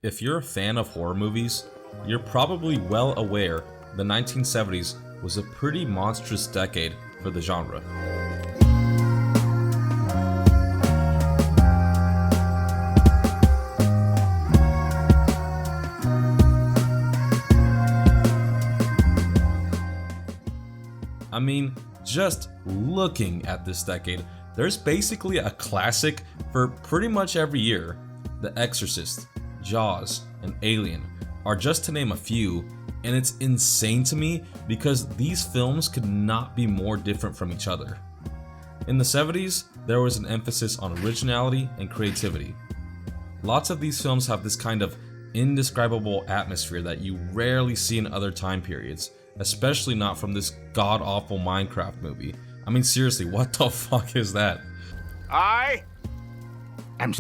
If you're a fan of horror movies, you're probably well aware the 1970s was a pretty monstrous decade for the genre. I mean, just looking at this decade, there's basically a classic for pretty much every year. The Exorcist, Jaws, and Alien are just to name a few, and it's insane to me because these films could not be more different from each other. In the 70s, there was an emphasis on originality and creativity. Lots of these films have this kind of indescribable atmosphere that you rarely see in other time periods, especially not from this god-awful Minecraft movie. I mean, seriously, what the fuck is that?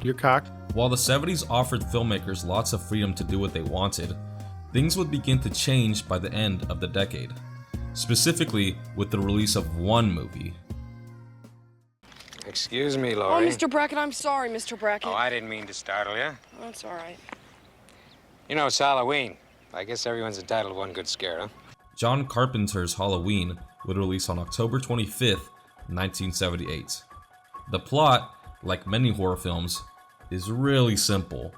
You're cocked. While the 70s offered filmmakers lots of freedom to do what they wanted, things would begin to change by the end of the decade, specifically with the release of one movie. Excuse me, Oh, Laurie. Mr. Brackett, I'm sorry, Mr. Brackett. Oh, I didn't mean to startle you. That's all right. You know, it's Halloween. I guess everyone's entitled to one good scare, huh? John Carpenter's Halloween would release on October 25th, 1978. The plot, like many horror films, is really simple.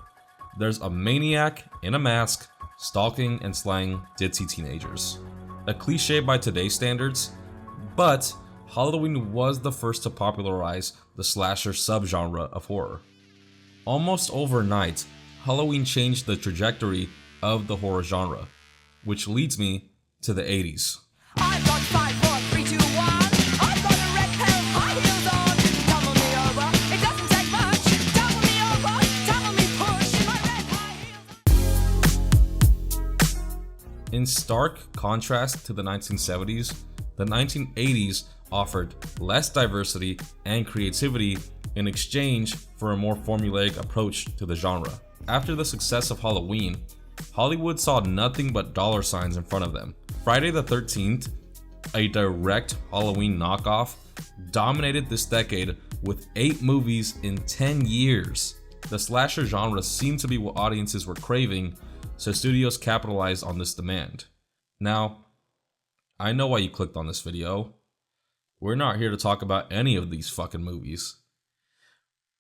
There's a maniac in a mask stalking and slaying ditzy teenagers. A cliche by today's standards, but Halloween was the first to popularize the slasher subgenre of horror. Almost overnight, Halloween changed the trajectory of the horror genre, which leads me to the 80s. I've got 5, 4, 3, 2, 1. I've got a red pair of high heels on. Tumble me over, it doesn't take much. Tumble me over, tumble me push. My red high heels. In stark contrast to the 1970s, the 1980s offered less diversity and creativity in exchange for a more formulaic approach to the genre. After the success of Halloween, Hollywood saw nothing but dollar signs in front of them. Friday the 13th, a direct Halloween knockoff, dominated this decade with 8 movies in 10 years. The slasher genre seemed to be what audiences were craving, so studios capitalized on this demand. Now, I know why you clicked on this video. We're not here to talk about any of these fucking movies.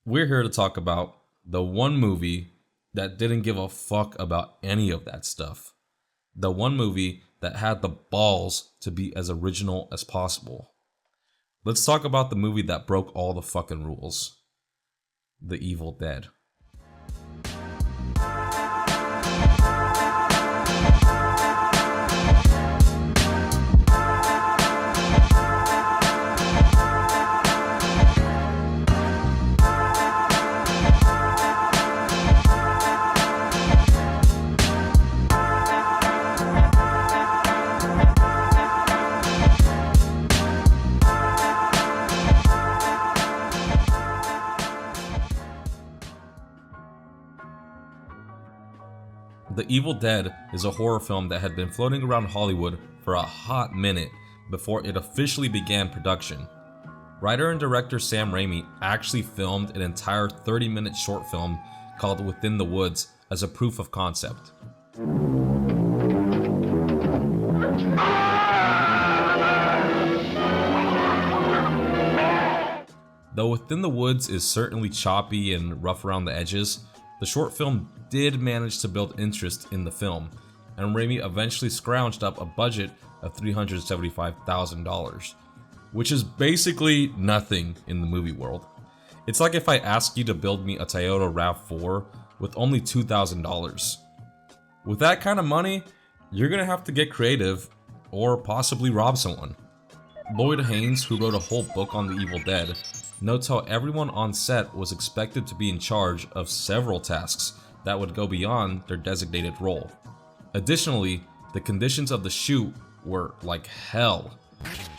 We're here to talk about the one movie that didn't give a fuck about any of that stuff. The one movie that had the balls to be as original as possible. Let's talk about the movie that broke all the fucking rules. The Evil Dead. The Evil Dead is a horror film that had been floating around Hollywood for a hot minute before it officially began production. Writer and director Sam Raimi actually filmed an entire 30-minute short film called Within the Woods as a proof of concept. Though Within the Woods is certainly choppy and rough around the edges, the short film did manage to build interest in the film, and Raimi eventually scrounged up a budget of $375,000, which is basically nothing in the movie world. It's like if I asked you to build me a Toyota RAV4 with only $2,000. With that kind of money, you're gonna have to get creative or possibly rob someone. Lloyd Haynes, who wrote a whole book on the Evil Dead, notes how everyone on set was expected to be in charge of several tasks that would go beyond their designated role. Additionally, the conditions of the shoot were like hell.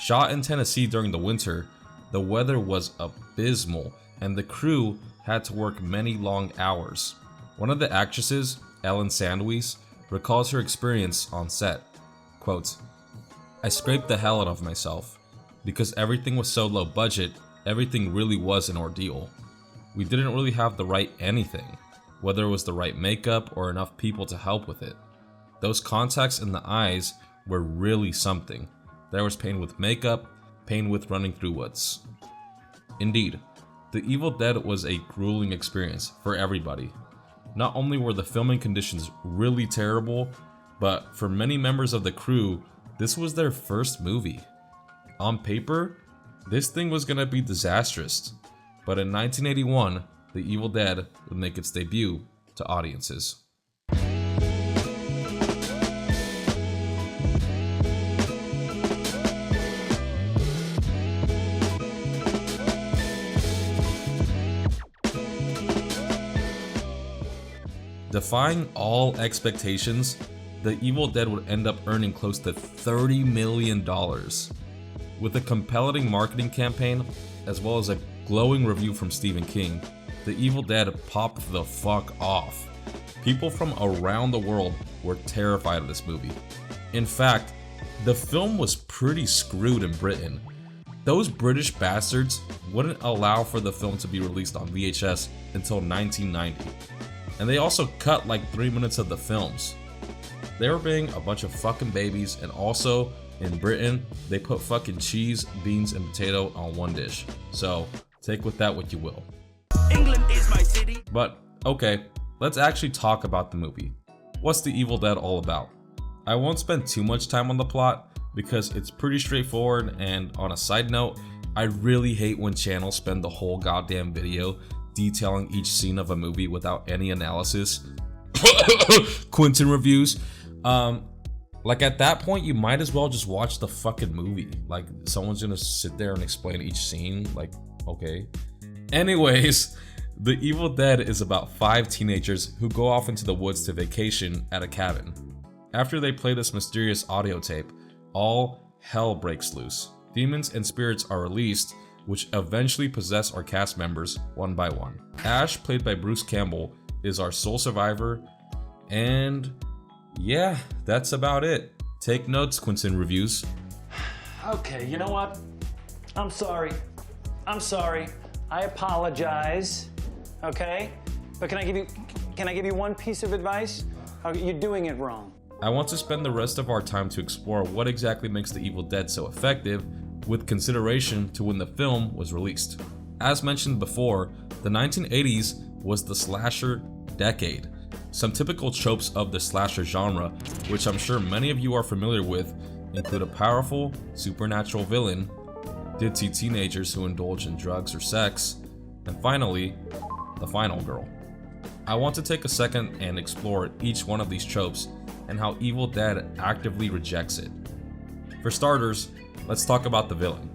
Shot in Tennessee during the winter, the weather was abysmal and the crew had to work many long hours. One of the actresses, Ellen Sandweiss, recalls her experience on set. Quote, "I scraped the hell out of myself. Because everything was so low budget, everything really was an ordeal. We didn't really have to write anything. whether it was the right makeup or enough people to help with it. Those contacts in the eyes were really something. There was pain with makeup, pain with running through woods. Indeed, The Evil Dead was a grueling experience for everybody. Not only were the filming conditions really terrible, but for many members of the crew, this was their first movie. On paper, this thing was gonna be disastrous, but in 1981, The Evil Dead would make its debut to audiences. Defying all expectations, The Evil Dead would end up earning close to $30 million. With a compelling marketing campaign, as well as a glowing review from Stephen King, The Evil Dead popped the fuck off. People from around the world were terrified of this movie. In fact, the film was pretty screwed in Britain. Those British bastards wouldn't allow for the film to be released on VHS until 1990. And they also cut like 3 minutes of the films. They were being a bunch of fucking babies, and also in Britain, they put fucking cheese, beans, and potato on one dish. So take with that what you will. England is my city. But okay, let's actually talk about the movie. What's The Evil Dead all about? I won't spend too much time on the plot because it's pretty straightforward, and on a side note, I really hate when channels spend the whole goddamn video detailing each scene of a movie without any analysis. Quentin reviews. Like at that point, you might as well just watch the fucking movie. Like someone's gonna sit there and explain each scene. Like, okay. Anyways, The Evil Dead is about 5 teenagers who go off into the woods to vacation at a cabin. After they play this mysterious audio tape, all hell breaks loose. Demons and spirits are released, which eventually possess our cast members one by one. Ash, played by Bruce Campbell, is our sole survivor, and yeah, that's about it. Take notes, Quentin reviews. Okay, you know what? I'm sorry. I apologize. Okay? But can I give you one piece of advice? Okay, you're doing it wrong. I want to spend the rest of our time to explore what exactly makes The Evil Dead so effective, with consideration to when the film was released. As mentioned before, the 1980s was the slasher decade. Some typical tropes of the slasher genre, which I'm sure many of you are familiar with, include a powerful, supernatural villain, ditzy teenagers who indulge in drugs or sex, and finally, the final girl. I want to take a second and explore each one of these tropes and how Evil Dead actively rejects it. For starters, let's talk about the villain.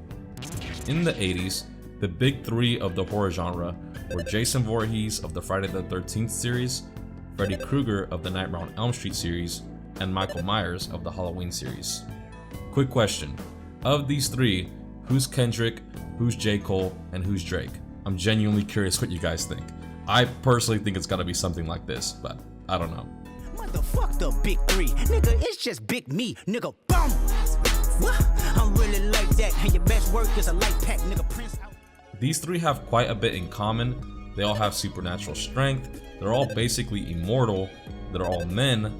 In the 80s, the big three of the horror genre were Jason Voorhees of the Friday the 13th series, Freddy Krueger of the Nightmare on Elm Street series, and Michael Myers of the Halloween series. Quick question, of these three, who's Kendrick, who's J. Cole, and who's Drake? I'm genuinely curious what you guys think. I personally think it's gotta be something like this, but I don't know. Motherfuck the big three, nigga, it's just big me, nigga, boom. What? I'm really like that, and your best work is a light pack, nigga, Prince out. These three have quite a bit in common. They all have supernatural strength, they're all basically immortal, they're all men,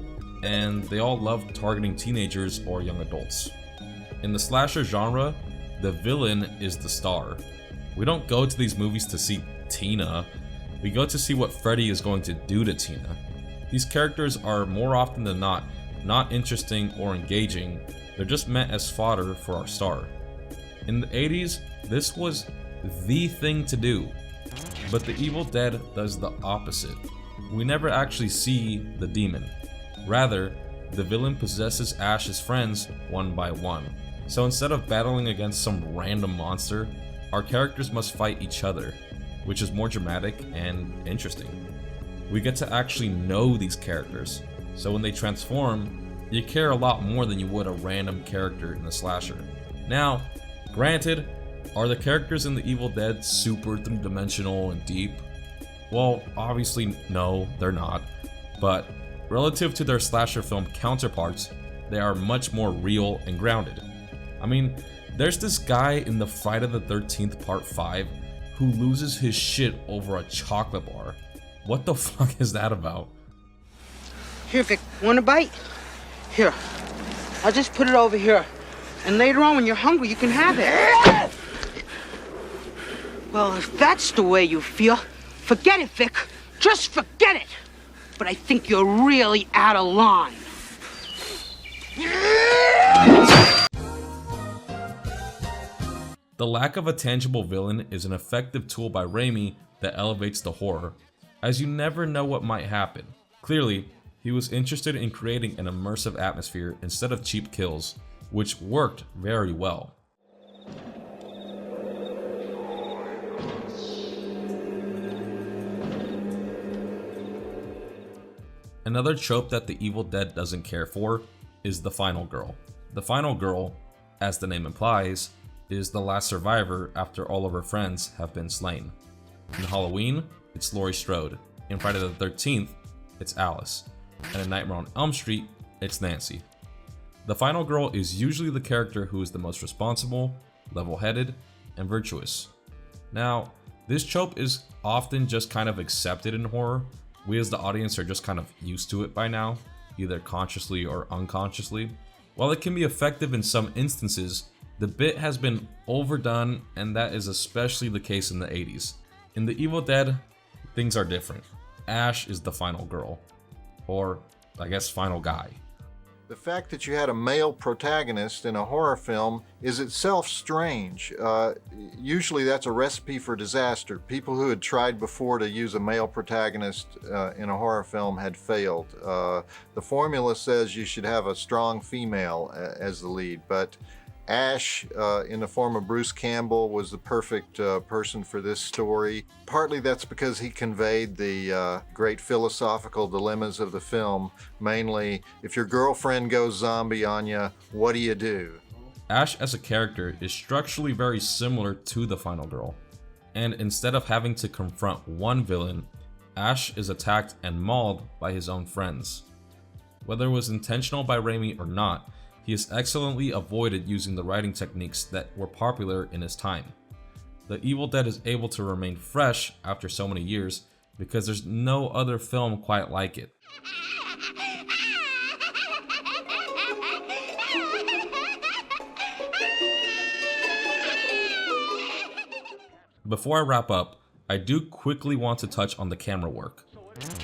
and they all love targeting teenagers or young adults. In the slasher genre, the villain is the star. We don't go to these movies to see Tina, we go to see what Freddy is going to do to Tina. These characters are more often than not interesting or engaging, they're just meant as fodder for our star. In the 80s, this was the thing to do. But The Evil Dead does the opposite. We never actually see the demon. Rather, the villain possesses Ash's friends one by one. So instead of battling against some random monster, our characters must fight each other, which is more dramatic and interesting. We get to actually know these characters, so when they transform, you care a lot more than you would a random character in a slasher. Now, granted, are the characters in The Evil Dead super three-dimensional and deep? Well, obviously no, they're not. But relative to their slasher film counterparts, they are much more real and grounded. I mean, there's this guy in the Friday the 13th Part 5 who loses his shit over a chocolate bar. What the fuck is that about? Here, Vic, want a bite? Here, I'll just put it over here. And later on, when you're hungry, you can have it. Well, if that's the way you feel, forget it, Vic. Just forget it. But I think you're really out of line. The lack of a tangible villain is an effective tool by Raimi that elevates the horror, as you never know what might happen. Clearly, he was interested in creating an immersive atmosphere instead of cheap kills, which worked very well. Another trope that The Evil Dead doesn't care for is the final girl. The final girl, as the name implies, is the last survivor after all of her friends have been slain. In Halloween, it's Laurie Strode. In Friday the 13th, it's Alice. And in Nightmare on Elm Street, it's Nancy. The final girl is usually the character who is the most responsible, level-headed, and virtuous. Now, this trope is often just kind of accepted in horror. We as the audience are just kind of used to it by now, either consciously or unconsciously. While it can be effective in some instances, the bit has been overdone, and that is especially the case in the 80s. In The Evil Dead, things are different. Ash is the final girl. Or, I guess, final guy. The fact that you had a male protagonist in a horror film is itself strange. Usually that's a recipe for disaster. People who had tried before to use a male protagonist in a horror film had failed. The formula says you should have a strong female as the lead, but Ash, in the form of Bruce Campbell, was the perfect person for this story. Partly that's because he conveyed the great philosophical dilemmas of the film. Mainly, if your girlfriend goes zombie on you, what do you do? Ash as a character is structurally very similar to the final girl. And instead of having to confront one villain, Ash is attacked and mauled by his own friends. Whether it was intentional by Raimi or not, he has excellently avoided using the writing techniques that were popular in his time. The Evil Dead is able to remain fresh after so many years because there's no other film quite like it. Before I wrap up, I do quickly want to touch on the camera work.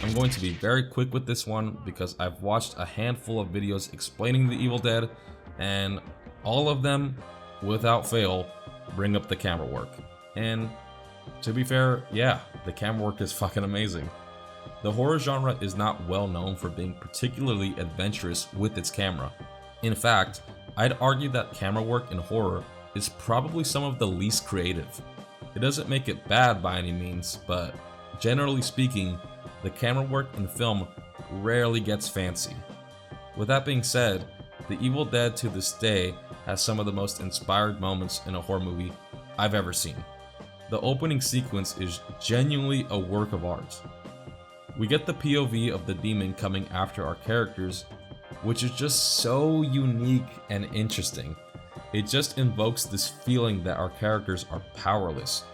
I'm going to be very quick with this one because I've watched a handful of videos explaining The Evil Dead, and all of them, without fail, bring up the camera work. And to be fair, yeah, the camera work is fucking amazing. The horror genre is not well known for being particularly adventurous with its camera. In fact, I'd argue that camera work in horror is probably some of the least creative. It doesn't make it bad by any means, but generally speaking, the camera work in film rarely gets fancy. With that being said, The Evil Dead to this day has some of the most inspired moments in a horror movie I've ever seen. The opening sequence is genuinely a work of art. We get the POV of the demon coming after our characters, which is just so unique and interesting. It just invokes this feeling that our characters are powerless.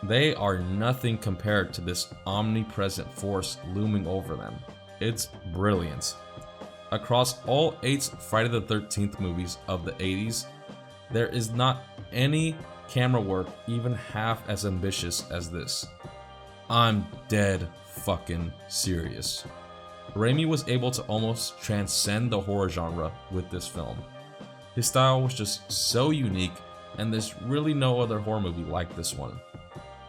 They are nothing compared to this omnipresent force looming over them. It's brilliant. Across all 8 Friday the 13th movies of the 80s, there is not any camera work even half as ambitious as this. I'm dead fucking serious. Raimi was able to almost transcend the horror genre with this film. His style was just so unique, and there's really no other horror movie like this one.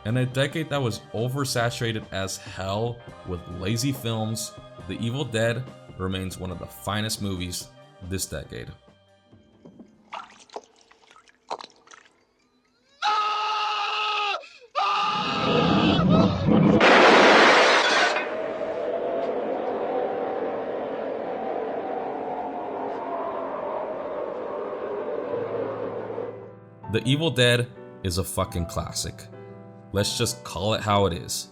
In a decade that was oversaturated as hell with lazy films, The Evil Dead remains one of the finest movies this decade. The Evil Dead is a fucking classic. Let's just call it how it is.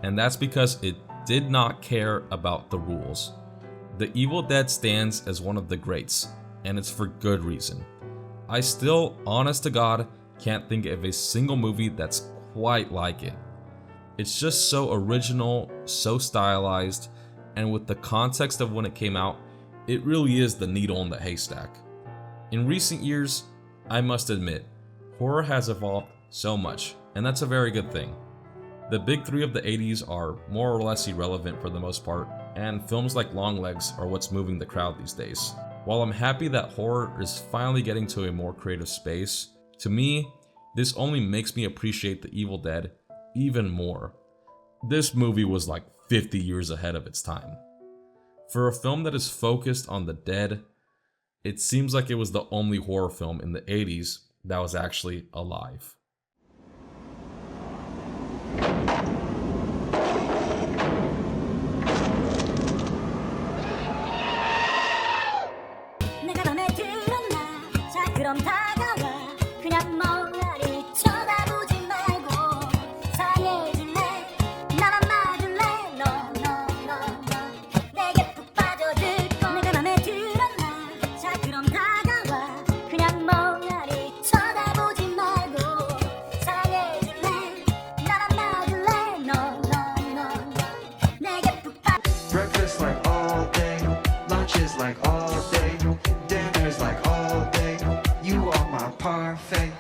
And that's because it did not care about the rules. The Evil Dead stands as one of the greats, and it's for good reason. I still, honest to God, can't think of a single movie that's quite like it. It's just so original so stylized, and with the context of when it came out, it really is the needle in the haystack. In recent years, I must admit, horror has evolved so much, and that's a very good thing. The big three of the 80s are more or less irrelevant for the most part, and films like Longlegs are what's moving the crowd these days. While I'm happy that horror is finally getting to a more creative space, to me, this only makes me appreciate The Evil Dead even more. This movie was like 50 years ahead of its time. For a film that is focused on the dead, it seems like it was the only horror film in the 80s that was actually alive. 내가 맘에 들었나? 자 그럼 다가와 그냥 멍하니 쳐다보지 말고 사랑해줄래? 나만 봐줄래? No no no no 내게 푹 빠져들 거 내가 맘에 들었나? 자 그럼 다가와 그냥 멍하니 쳐다보지 말고 사랑해줄래? 나만 봐줄래? No no no no 내게 푹 Breakfast like all day, lunches like all day, dinners like all day. You are my parfait.